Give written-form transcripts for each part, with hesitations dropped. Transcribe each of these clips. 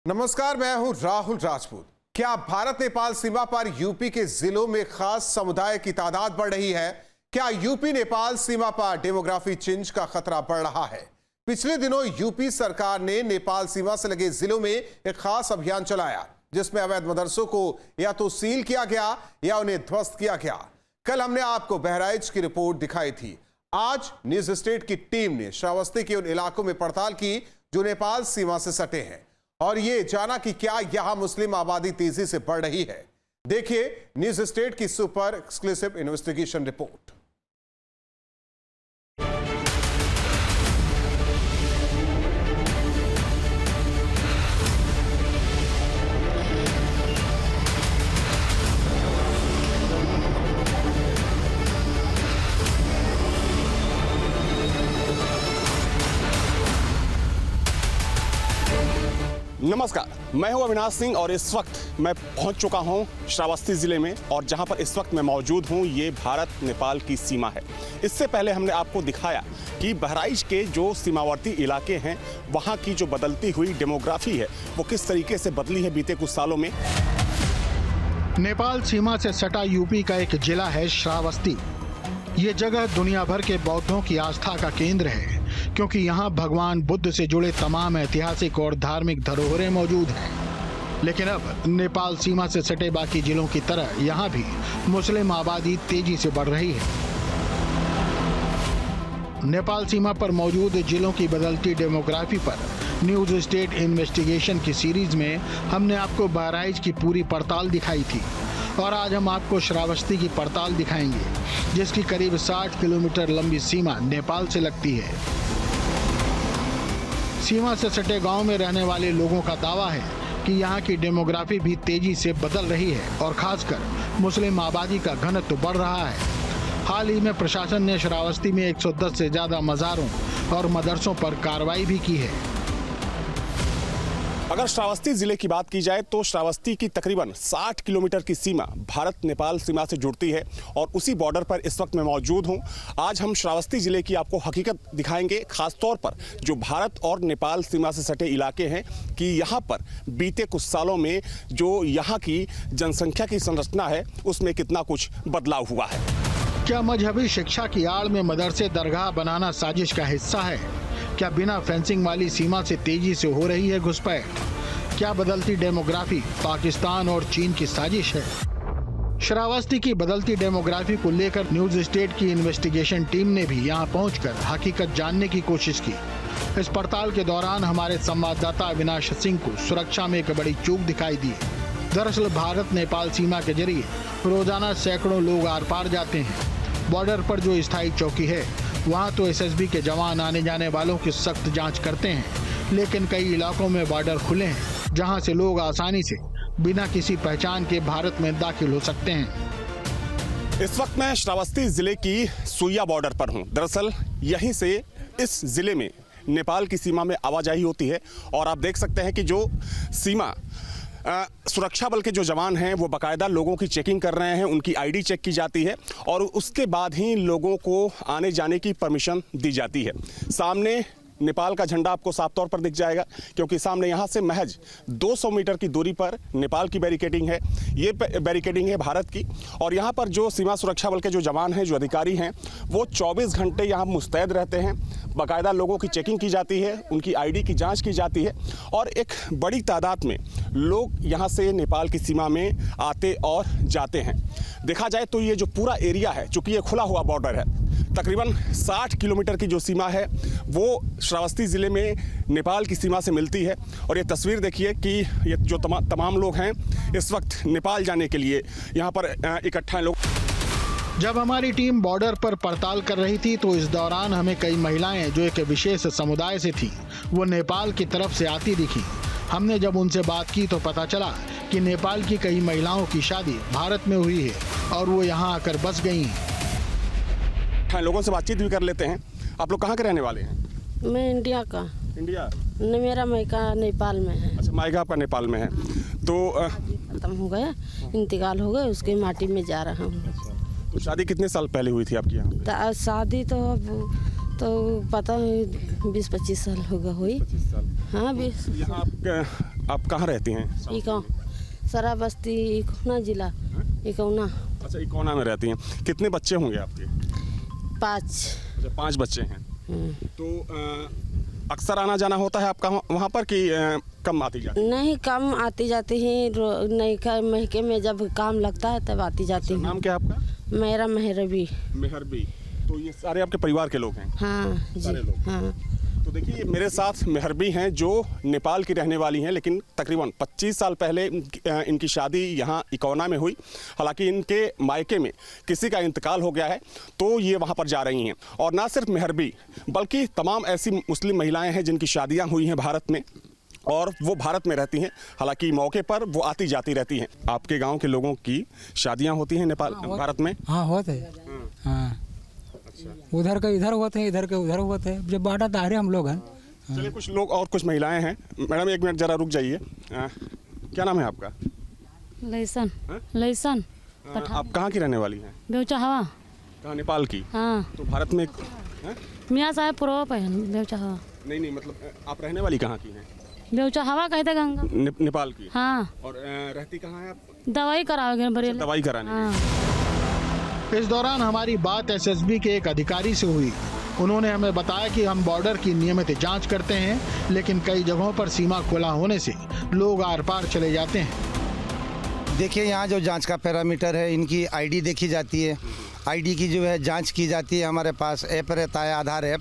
नमस्कार, मैं हूं राहुल राजपूत। क्या भारत नेपाल सीमा पर यूपी के जिलों में खास समुदाय की तादाद बढ़ रही है? क्या यूपी नेपाल सीमा पर डेमोग्राफी चेंज का खतरा बढ़ रहा है? पिछले दिनों यूपी सरकार ने नेपाल सीमा से लगे जिलों में एक खास अभियान चलाया, जिसमें अवैध मदरसों को या तो सील किया गया या उन्हें ध्वस्त किया गया। कल हमने आपको बहराइच की रिपोर्ट दिखाई थी। आज न्यूज स्टेट की टीम ने श्रावस्ती के उन इलाकों में पड़ताल की जो नेपाल सीमा से सटे हैं और ये जाना कि क्या यहां मुस्लिम आबादी तेजी से बढ़ रही है। देखिए न्यूज स्टेट की सुपर एक्सक्लूसिव इन्वेस्टिगेशन रिपोर्ट। नमस्कार, मैं हूं अविनाश सिंह और इस वक्त मैं पहुंच चुका हूं श्रावस्ती ज़िले में। और जहां पर इस वक्त मैं मौजूद हूं ये भारत नेपाल की सीमा है। इससे पहले हमने आपको दिखाया कि बहराइच के जो सीमावर्ती इलाके हैं वहां की जो बदलती हुई डेमोग्राफी है वो किस तरीके से बदली है बीते कुछ सालों में। नेपाल सीमा से सटा यूपी का एक जिला है श्रावस्ती। ये जगह दुनिया भर के बौद्धों की आस्था का केंद्र है, क्योंकि यहाँ भगवान बुद्ध से जुड़े तमाम ऐतिहासिक और धार्मिक धरोहरें मौजूद हैं। लेकिन अब नेपाल सीमा से सटे बाकी जिलों की तरह यहाँ भी मुस्लिम आबादी तेजी से बढ़ रही है। नेपाल सीमा पर मौजूद जिलों की बदलती डेमोग्राफी पर न्यूज स्टेट इन्वेस्टिगेशन की सीरीज में हमने आपको बहराइच की पूरी पड़ताल दिखाई थी और आज हम आपको श्रावस्ती की पड़ताल दिखाएंगे, जिसकी करीब 60 किलोमीटर लंबी सीमा नेपाल से लगती है। सीमा से सटे गांव में रहने वाले लोगों का दावा है कि यहाँ की डेमोग्राफी भी तेजी से बदल रही है और खासकर मुस्लिम आबादी का घनत्व बढ़ रहा है। हाल ही में प्रशासन ने श्रावस्ती में 110 से ज्यादा मज़ारों और मदरसों पर कार्रवाई भी की है। अगर श्रावस्ती जिले की बात की जाए तो श्रावस्ती की तकरीबन 60 किलोमीटर की सीमा भारत नेपाल सीमा से जुड़ती है और उसी बॉर्डर पर इस वक्त मैं मौजूद हूं। आज हम श्रावस्ती जिले की आपको हकीकत दिखाएंगे, खासतौर पर जो भारत और नेपाल सीमा से सटे इलाके हैं कि यहां पर बीते कुछ सालों में जो यहां की जनसंख्या की संरचना है उसमें कितना कुछ बदलाव हुआ है। क्या मजहबी शिक्षा की आड़ में मदरसे दरगाह बनाना साजिश का हिस्सा है? क्या बिना फेंसिंग वाली सीमा से तेजी से हो रही है घुसपैठ? क्या बदलती डेमोग्राफी पाकिस्तान और चीन की साजिश है? श्रावस्ती की बदलती डेमोग्राफी को लेकर न्यूज स्टेट की इन्वेस्टिगेशन टीम ने भी यहां पहुंचकर हकीकत जानने की कोशिश की। इस पड़ताल के दौरान हमारे संवाददाता अविनाश सिंह को सुरक्षा में एक बड़ी चूक दिखाई दी। दरअसल भारत नेपाल सीमा के जरिए रोजाना सैकड़ों लोग आर पार जाते हैं। बॉर्डर पर जो स्थायी चौकी है वहाँ तो एसएसबी के जवान आने जाने वालों की सख्त जांच करते हैं, लेकिन कई इलाकों में बॉर्डर खुले हैं जहाँ से लोग आसानी से बिना किसी पहचान के भारत में दाखिल हो सकते हैं। इस वक्त मैं श्रावस्ती जिले की सुइया बॉर्डर पर हूँ। दरअसल यहीं से इस जिले में नेपाल की सीमा में आवाजाही होती है और आप देख सकते हैं कि जो सीमा सुरक्षा बल के जो जवान हैं वो बाकायदा लोगों की चेकिंग कर रहे हैं, उनकी आईडी चेक की जाती है और उसके बाद ही लोगों को आने जाने की परमिशन दी जाती है। सामने नेपाल का झंडा आपको साफ तौर पर दिख जाएगा, क्योंकि सामने यहाँ से महज 200 मीटर की दूरी पर नेपाल की बैरिकेडिंग है। ये बैरिकेडिंग है भारत की और यहाँ पर जो सीमा सुरक्षा बल के जो जवान हैं, जो अधिकारी हैं, वो 24 घंटे यहाँ मुस्तैद रहते हैं। बाकायदा लोगों की चेकिंग की जाती है, उनकी आईडी की जांच की जाती है और एक बड़ी तादाद में लोग यहाँ से नेपाल की सीमा में आते और जाते हैं। देखा जाए तो ये जो पूरा एरिया है, चूँकि ये खुला हुआ बॉर्डर है, तकरीबन 60 किलोमीटर की जो सीमा है वो श्रावस्ती ज़िले में नेपाल की सीमा से मिलती है। और ये तस्वीर देखिए कि ये जो तमाम लोग हैं इस वक्त नेपाल जाने के लिए यहाँ पर इकट्ठा हैं लोग। जब हमारी टीम बॉर्डर पर पड़ताल कर रही थी तो इस दौरान हमें कई महिलाएं जो एक विशेष समुदाय से थीं, वो नेपाल की तरफ से आती दिखी। हमने जब उनसे बात की तो पता चला कि नेपाल की कई महिलाओं की शादी भारत में हुई है और वो यहाँ आकर बस गई हैं। लोगों से बातचीत भी कर लेते हैं। आप लोग कहाँ के रहने वाले हैं? मैं इंडिया का। इंडिया? मेरा मायका नेपाल में है। अच्छा, मायका आपका नेपाल में है। तो खत्म हो गया, इंतकाल हो गया, उसके माटी में जा रहा हूँ। तो शादी कितने साल पहले हुई थी आपकी यहाँ पे? शादी तो पता 20-25 साल होगा हुई। 25 साल। हाँ 20। यहाँ आप आप कहाँ रहती हैं? इको सरा बस्ती इकोना जिला इकोना। अच्छा, इकोना में रहती हैं। कितने बच्चे होंगे आपके? 5। अच्छा, 5 बच्चे हैं। तो अक्सर आना जाना होता है आपका वहाँ पर कि कम आती जाती? नहीं, कम आती जाती ही, नहीं महीके में जब काम लगता है तब आती जाती हूँ। नाम क्या है आपका? मेरा मेहरबी। मेहरबी। तो ये सारे आपके परिवार के लोग हैं? हाँ जी, सारे लोग। हाँ। तो देखिए, मेरे साथ मेहरबी हैं जो नेपाल की रहने वाली हैं, लेकिन तकरीबन 25 साल पहले इनकी शादी यहाँ इकोना में हुई। हालांकि इनके मायके में किसी का इंतकाल हो गया है तो ये वहाँ पर जा रही हैं। और ना सिर्फ मेहरबी बल्कि तमाम ऐसी मुस्लिम महिलाएं हैं जिनकी शादियाँ हुई हैं भारत में और वो भारत में रहती हैं। हालांकि मौके पर वो आती जाती रहती हैं। आपके गाँव के लोगों की शादियाँ होती हैं नेपाल भारत में? हाँ होते हैं। हाँ, उधर का इधर हुआ थे, इधर के उधर हुआ थे। जब बाटा दायरे हम लोग हैं। चलिए, कुछ लोग और कुछ महिलाएं हैं। मैडम 1 मिनट जरा रुक जाइए। क्या नाम है आपका? लैसन। लैसन। आप कहाँ की रहने वाली हैं? बेवचा हवा। कहाँ? नेपाल की? हाँ। तो भारत में मियाँ साहब प्रो पे बेवचा हवा। नहीं, मतलब आप रहने वाली कहाँ की हैं? बेवचा हवा कहते गंगा। नेपाल की? हाँ। और रहती कहाँ है आप? दवाई कराओगे बरेली। दवाई कराने? हाँ। इस दौरान हमारी बात एसएसबी के एक अधिकारी से हुई। उन्होंने हमें बताया कि हम बॉर्डर की नियमित जांच करते हैं, लेकिन कई जगहों पर सीमा खुला होने से लोग आर पार चले जाते हैं। देखिए, यहाँ जो जांच का पैरामीटर है, इनकी आईडी देखी जाती है। आईडी की जो है जांच की जाती है। हमारे पास ऐप रहता है, आधार ऐप,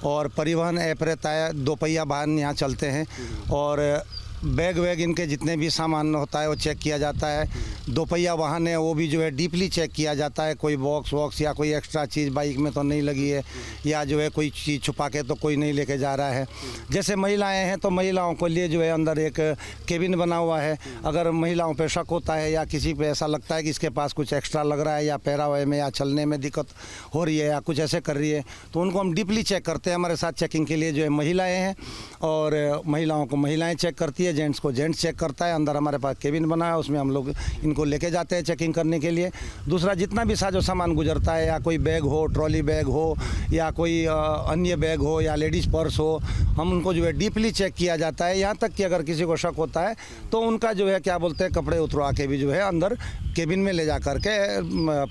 और परिवहन ऐप रहता है। 2 पहिया वाहन यहाँ चलते हैं और बैग वैग इनके जितने भी सामान होता है वो चेक किया जाता है। 2 पहिया वाहन है वो भी जो है डीपली चेक किया जाता है। कोई बॉक्स वॉक्स या कोई एक्स्ट्रा चीज़ बाइक में तो नहीं लगी है, या जो है कोई चीज़ छुपा के तो कोई नहीं लेके जा रहा है। जैसे महिलाएं हैं तो महिलाओं के लिए जो है अंदर एक केबिन बना हुआ है। अगर महिलाओं पे शक होता है या किसी पे ऐसा लगता है कि इसके पास कुछ एक्स्ट्रा लग रहा है या पहरावे में या चलने में दिक्कत हो रही है या कुछ ऐसे कर रही है तो उनको हम डीपली चेक करते हैं। हमारे साथ चेकिंग के लिए जो है महिलाएँ हैं और महिलाओं को महिलाएँ चेक करती है, जेंट्स को जेंट्स चेक करता है। अंदर हमारे पास केबिन बना है, उसमें हम लोग इनको लेके जाते हैं चेकिंग करने के लिए। दूसरा, जितना भी साजो सामान गुजरता है, या कोई बैग हो, ट्रॉली बैग हो, या कोई अन्य बैग हो, या लेडीज़ पर्स हो, हम उनको जो है डीपली चेक किया जाता है। यहाँ तक कि अगर किसी को शक होता है तो उनका जो है क्या बोलते हैं कपड़े उतरवा के भी जो है अंदर केबिन में ले जा करके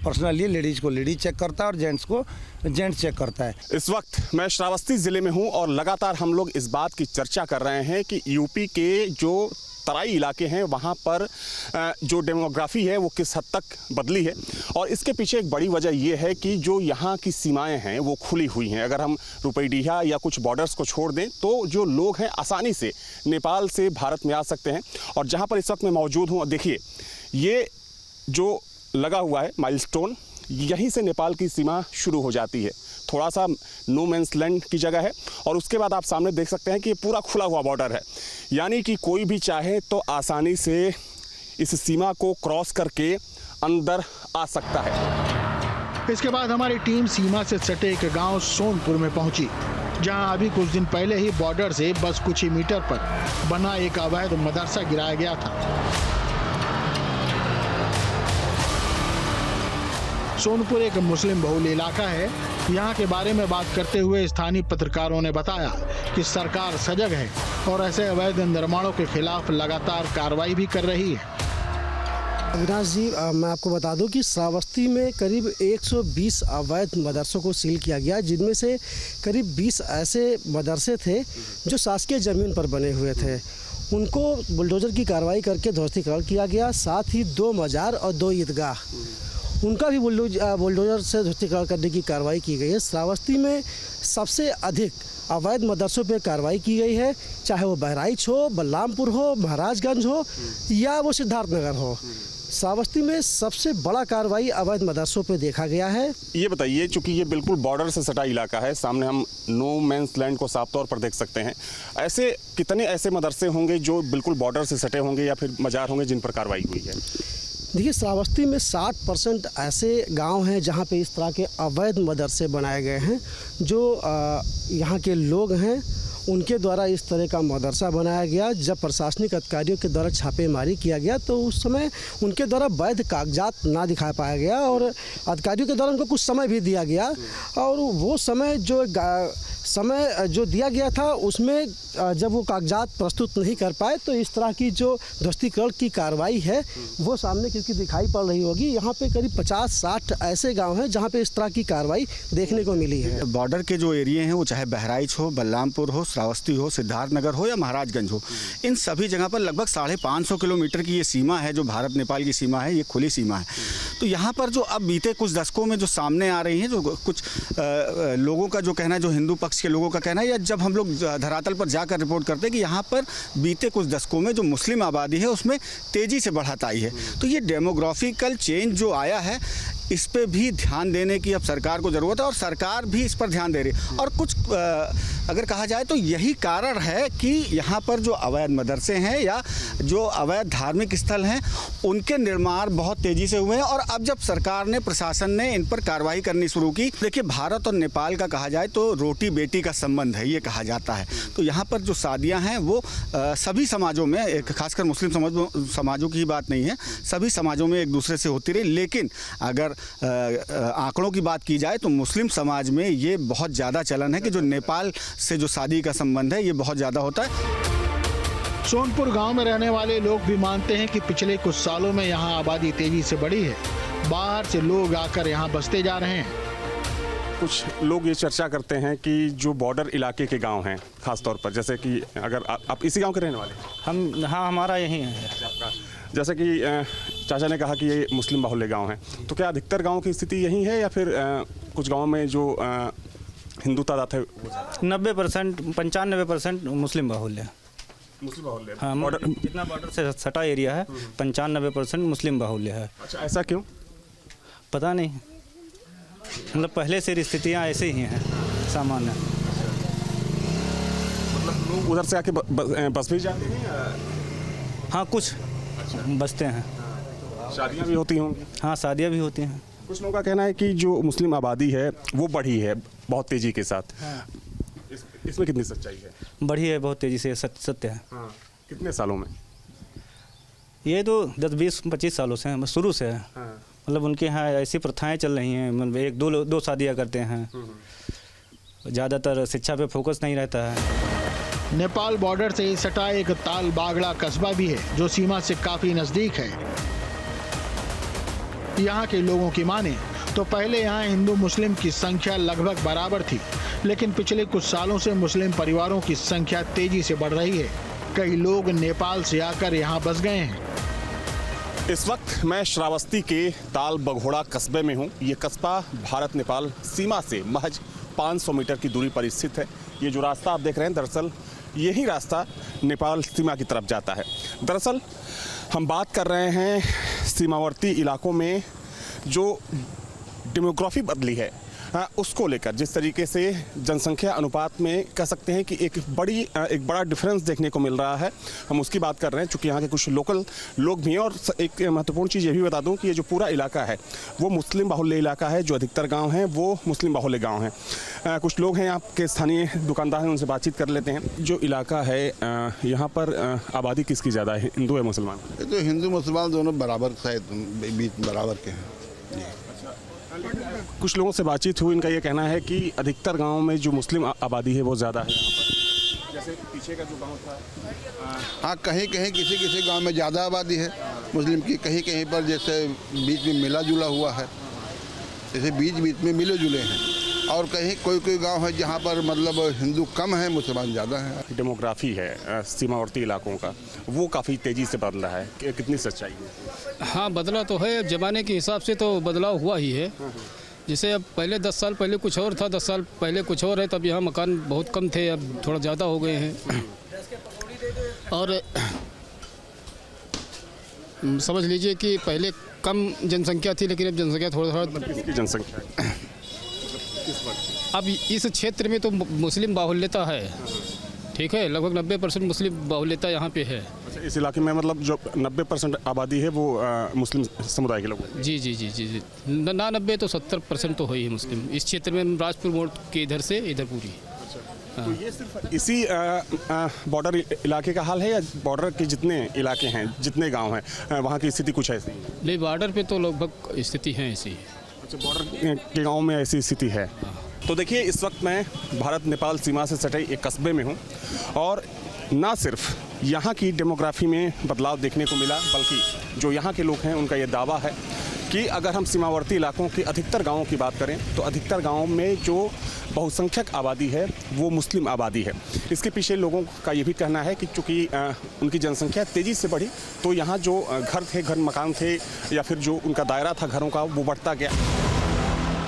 पर्सनली लेडीज़ को लेडीज़ चेक करता है और जेंट्स को जेंट्स चेक करता है। इस वक्त मैं श्रावस्ती ज़िले में हूं और लगातार हम लोग इस बात की चर्चा कर रहे हैं कि यूपी के जो तराई इलाके हैं वहाँ पर जो डेमोग्राफी है वो किस हद तक बदली है। और इसके पीछे एक बड़ी वजह ये है कि जो यहाँ की सीमाएं हैं वो खुली हुई हैं। अगर हम रुपईडीहा या कुछ बॉर्डर्स को छोड़ दें तो जो लोग हैं आसानी से नेपाल से भारत में आ सकते हैं। और जहाँ पर इस वक्त मैं मौजूद हूँ, देखिए ये जो लगा हुआ है माइलस्टोन, यहीं से नेपाल की सीमा शुरू हो जाती है। थोड़ा सा नो मैंस लैंड की जगह है और उसके बाद आप सामने देख सकते हैं कि ये पूरा खुला हुआ बॉर्डर है। यानी कि कोई भी चाहे तो आसानी से इस सीमा को क्रॉस करके अंदर आ सकता है। इसके बाद हमारी टीम सीमा से सटे एक गांव सोनपुर में पहुंची, जहां अभी कुछ दिन पहले ही बॉर्डर से बस कुछ ही मीटर पर बना एक अवैध मदरसा गिराया गया था। सोनपुर एक मुस्लिम बहुल इलाका है। यहाँ के बारे में बात करते हुए स्थानीय पत्रकारों ने बताया कि सरकार सजग है और ऐसे अवैध निर्माणों के खिलाफ लगातार कार्रवाई भी कर रही है। अविनाश जी, मैं आपको बता दूं कि श्रावस्ती में करीब 120 अवैध मदरसों को सील किया गया, जिनमें से करीब 20 ऐसे मदरसे थे जो शासकीय ज़मीन पर बने हुए थे। उनको बुलडोज़र की कार्रवाई करके ध्वस्तीकरण किया गया। साथ ही 2 मजार और 2 ईदगाह, उनका भी बुलडोज़र से ध्वस्तीकरण करने की कार्रवाई की गई है। श्रावस्ती में सबसे अधिक अवैध मदरसों पर कार्रवाई की गई है, चाहे वो बहराइच हो, बलरामपुर हो, महाराजगंज हो या वो सिद्धार्थनगर हो। श्रावस्ती में सबसे बड़ा कार्रवाई अवैध मदरसों पे देखा गया है। ये बताइए, चूंकि ये बिल्कुल बॉर्डर से सटा इलाका है, सामने हम नो मैंस लैंड को साफ तौर पर देख सकते हैं। ऐसे कितने ऐसे मदरसे होंगे जो बिल्कुल बॉर्डर से सटे होंगे या फिर मजार होंगे जिन पर कार्रवाई हुई है? देखिए, श्रावस्ती में 60% ऐसे गांव हैं जहां पे इस तरह के अवैध मदरसे बनाए गए हैं। जो यहाँ के लोग हैं उनके द्वारा इस तरह का मदरसा बनाया गया। जब प्रशासनिक अधिकारियों के द्वारा छापेमारी किया गया तो उस समय उनके द्वारा वैध कागजात ना दिखा पाया गया और अधिकारियों के द्वारा उनको कुछ समय भी दिया गया। और वो समय जो समय जो दिया गया था उसमें जब वो कागजात प्रस्तुत नहीं कर पाए तो इस तरह की जो ध्वस्तीकरण की कार्रवाई है वो सामने क्योंकि दिखाई पड़ रही होगी। यहाँ पे करीब 50-60 ऐसे गांव हैं जहाँ पे इस तरह की कार्रवाई देखने को मिली है। बॉर्डर के जो एरिया हैं वो चाहे बहराइच हो, बलरामपुर हो, श्रावस्ती हो, सिद्धार्थनगर हो या महाराजगंज हो, इन सभी जगह पर लगभग 550 किलोमीटर की ये सीमा है जो भारत नेपाल की सीमा है, ये खुली सीमा है। तो यहाँ पर जो अब बीते कुछ दशकों में जो सामने आ रही हैं, जो कुछ लोगों का जो कहना है, जो हिंदू पक्ष के लोगों का कहना है, या जब हम लोग धरातल पर जाकर रिपोर्ट करते हैं कि यहाँ पर बीते कुछ दशकों में जो मुस्लिम आबादी है उसमें तेज़ी से बढ़त आई है। तो ये डेमोग्राफिकल चेंज जो आया है इस पे भी ध्यान देने की अब सरकार को ज़रूरत है और सरकार भी इस पर ध्यान दे रही है। और कुछ अगर कहा जाए तो यही कारण है कि यहाँ पर जो अवैध मदरसे हैं या जो अवैध धार्मिक स्थल हैं उनके निर्माण बहुत तेज़ी से हुए हैं। और अब जब सरकार ने, प्रशासन ने इन पर कार्रवाई करनी शुरू की, देखिए भारत और नेपाल का कहा जाए तो रोटी बेटी का संबंध है, ये कहा जाता है। तो यहाँ पर जो शादियाँ हैं वो सभी समाजों में, खासकर मुस्लिम समाजों की बात नहीं है, सभी समाजों में एक दूसरे से होती रही। लेकिन अगर आंकड़ों की बात की जाए तो मुस्लिम समाज में ये बहुत ज़्यादा चलन है कि जो नेपाल से जो शादी का संबंध है ये बहुत ज़्यादा होता है। सोनपुर गांव में रहने वाले लोग भी मानते हैं कि पिछले कुछ सालों में यहां आबादी तेजी से बढ़ी है। बाहर से लोग आकर यहां बसते जा रहे हैं। कुछ लोग ये चर्चा करते हैं कि जो बॉर्डर इलाके के गांव हैं, खास तौर पर, जैसे कि अगर आप इसी गांव के रहने वाले हैं? हम, हाँ, हमारा यही है। जैसे कि चाचा ने कहा कि ये मुस्लिम बाहुल्य गांव हैं, तो क्या अधिकतर गांव की स्थिति यही है या फिर कुछ गांव में जो हिंदू तादाद है? 90%, 95% मुस्लिम बाहुल्य है। मुस्लिम बाहुल्य? हाँ, जितना बॉर्डर से सटा एरिया है 95% मुस्लिम बाहुल्य है। अच्छा, ऐसा क्यों? पता नहीं, मतलब पहले से स्थितियाँ ऐसे ही हैं, सामान्य। मतलब लोग उधर से आके बस भी जाते हैं? हाँ, कुछ बसते हैं। शादियाँ भी होती होंगी? हाँ, शादियाँ भी होती हैं। कुछ लोगों का कहना है कि जो मुस्लिम आबादी है वो बढ़ी है बहुत तेज़ी के साथ। हाँ। इसमें कितनी सच्चाई है? बढ़ी है बहुत तेज़ी से, सत्य है। हाँ। कितने सालों में? ये तो 10, 20, 25 सालों से है, शुरू से है। हाँ। मतलब उनके यहाँ ऐसी प्रथाएं चल रही हैं, मतलब 1-2 शादियाँ करते हैं, ज़्यादातर शिक्षा पे फोकस नहीं रहता है। नेपाल बॉर्डर से सटा एक ताल बागड़ा कस्बा भी है जो सीमा से काफी नजदीक है। यहाँ के लोगों की माने तो पहले यहाँ हिंदू मुस्लिम की संख्या लगभग बराबर थी, लेकिन पिछले कुछ सालों से मुस्लिम परिवारों की संख्या तेजी से बढ़ रही है। कई लोग नेपाल से आकर यहाँ बस गए हैं। इस वक्त मैं श्रावस्ती के ताल बघोड़ा कस्बे में हूँ। ये कस्बा भारत नेपाल सीमा से महज 500 मीटर की दूरी पर स्थित है। ये जो रास्ता आप देख रहे हैं, दरअसल यही रास्ता नेपाल सीमा की तरफ जाता है। दरअसल हम बात कर रहे हैं सीमावर्ती इलाकों में जो डेमोग्राफी बदली है उसको लेकर, जिस तरीके से जनसंख्या अनुपात में कह सकते हैं कि एक बड़ा डिफरेंस देखने को मिल रहा है, हम उसकी बात कर रहे हैं। चूँकि यहाँ के कुछ लोकल लोग भी हैं और एक महत्वपूर्ण चीज़ ये भी बता दूं कि ये जो पूरा इलाका है वो मुस्लिम बाहुल्य इलाका है। जो अधिकतर गांव हैं वो मुस्लिम बाहुल्य गांव हैं। कुछ लोग हैं यहाँ के स्थानीय दुकानदार हैं, उनसे बातचीत कर लेते हैं। जो इलाका है यहाँ पर आबादी किसकी ज़्यादा है, हिंदू है मुसलमान? तो हिंदू मुसलमान दोनों बराबर, शायद बीच बराबर के हैं। कुछ लोगों से बातचीत हुई, इनका ये कहना है कि अधिकतर गांव में जो मुस्लिम आबादी है वो ज़्यादा है यहाँ पर। जैसे पीछे का जो गांव था, हाँ, कहीं कहीं किसी गांव में ज़्यादा आबादी है मुस्लिम की, कहीं कहीं पर जैसे बीच में मिला जुला हुआ है, जैसे बीच में मिले जुले हैं। और कहीं कोई गांव है जहां पर मतलब हिंदू कम है, मुसलमान ज़्यादा है। डेमोग्राफी है सीमावर्ती इलाकों का, वो काफ़ी तेज़ी से बदला है, कितनी सच्चाई है? हाँ, बदला तो है। अब ज़माने के हिसाब से तो बदलाव हुआ ही है। जैसे अब पहले 10 साल पहले कुछ और था, 10 साल पहले कुछ और है, तब यहाँ मकान बहुत कम थे, अब थोड़ा ज़्यादा हो गए हैं। और समझ लीजिए कि पहले कम जनसंख्या थी, लेकिन अब जनसंख्या थोड़ा जनसंख्या अब इस क्षेत्र में तो मुस्लिम बाहुल्यता है, ठीक है, लगभग 90% मुस्लिम बाहुल्यता यहाँ पे है। अच्छा, इस इलाके में मतलब जो 90% आबादी है वो मुस्लिम समुदाय के लोग हैं? जी जी जी जी जी, ना 90 तो 70% तो है ही मुस्लिम इस क्षेत्र में। राजपुर मोड़ के इधर से इधर पूरी। तो ये सिर्फ इसी बॉर्डर इलाके का हाल है या बॉर्डर के जितने इलाके हैं, जितने गांव हैं, वहाँ की स्थिति कुछ ऐसी है? नहीं, बॉर्डर पे तो लगभग स्थिति है ऐसी। अच्छा, बॉर्डर के गांव में ऐसी स्थिति है। तो देखिए, इस वक्त मैं भारत नेपाल सीमा से सटे एक कस्बे में हूँ और ना सिर्फ यहाँ की डेमोग्राफी में बदलाव देखने को मिला, बल्कि जो यहाँ के लोग हैं उनका ये दावा है कि अगर हम सीमावर्ती इलाकों के अधिकतर गांवों की बात करें तो अधिकतर गांवों में जो बहुसंख्यक आबादी है वो मुस्लिम आबादी है। इसके पीछे लोगों का ये भी कहना है कि चूँकि उनकी जनसंख्या तेज़ी से बढ़ी तो यहाँ जो घर मकान थे या फिर जो उनका दायरा था घरों का वो बढ़ता गया।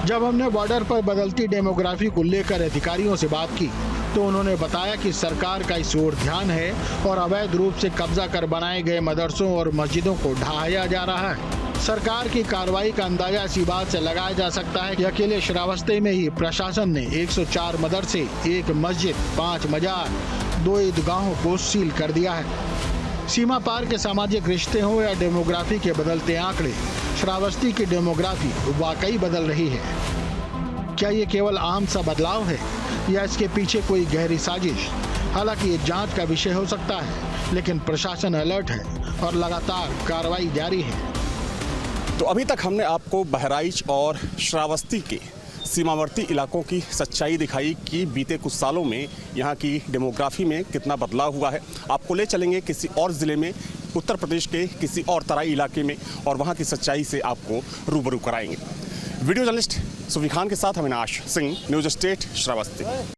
जब हमने बॉर्डर पर बदलती डेमोग्राफी को लेकर अधिकारियों से बात की तो उन्होंने बताया कि सरकार का इस ओर ध्यान है और अवैध रूप से कब्जा कर बनाए गए मदरसों और मस्जिदों को ढहाया जा रहा है। सरकार की कार्रवाई का अंदाजा इसी बात से लगाया जा सकता है कि अकेले श्रावस्ती में ही प्रशासन ने 104 मदरसे, 1 मस्जिद, 5 मजार, 2 ईदगाहों को सील कर दिया है। सीमा पार के सामाजिक रिश्ते हों या डेमोग्राफी के बदलते आंकड़े, श्रावस्ती की डेमोग्राफी वाकई बदल रही है। क्या ये केवल आम सा बदलाव है या इसके पीछे कोई गहरी साजिश? हालांकि ये जांच का विषय हो सकता है, लेकिन प्रशासन अलर्ट है और लगातार कार्रवाई जारी है। तो अभी तक हमने आपको बहराइच और श्रावस्ती के सीमावर्ती इलाकों की सच्चाई दिखाई कि बीते कुछ सालों में यहाँ की डेमोग्राफी में कितना बदलाव हुआ है। आपको ले चलेंगे किसी और ज़िले में, उत्तर प्रदेश के किसी और तराई इलाके में, और वहाँ की सच्चाई से आपको रूबरू कराएंगे। वीडियो जर्नलिस्ट सुफी खान के साथ अविनाश सिंह, न्यूज़ स्टेट, श्रावस्ती।